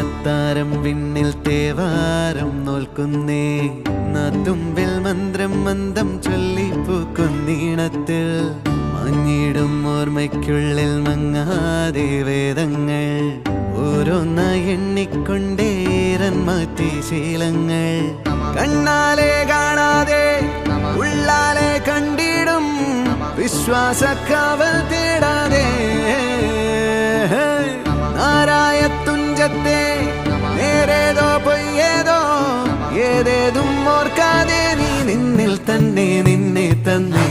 അത്താരം വിണ്ണിൽ തേവാരം നോൽക്കുന്നേ നാത്തുമ്പിൽ മന്ത്രം മന്ദം ചൊല്ലിപ്പൂക്കുന്നീണത്തിൽ മഞ്ഞിടും ഓർമ്മയ്ക്കുള്ളിൽ മങ്ങാതെ വേദങ്ങൾ ഓരോന്നായി എണ്ണിക്കൊണ്ടേരൻ മാറ്റി ശീലങ്ങൾ കണ്ണാലെ കാണാതെ ഉള്ളാലെ കണ്ടിടും വിശ്വാസക്കാവൽ തേടാതെ നാരായ തുഞ്ചത്തെ നേരേതോ പൊയ്യേതോ ഏതേതും ഓർക്കാതെ നീ നിന്നിൽ തന്നെ നിന്നെ തന്നെ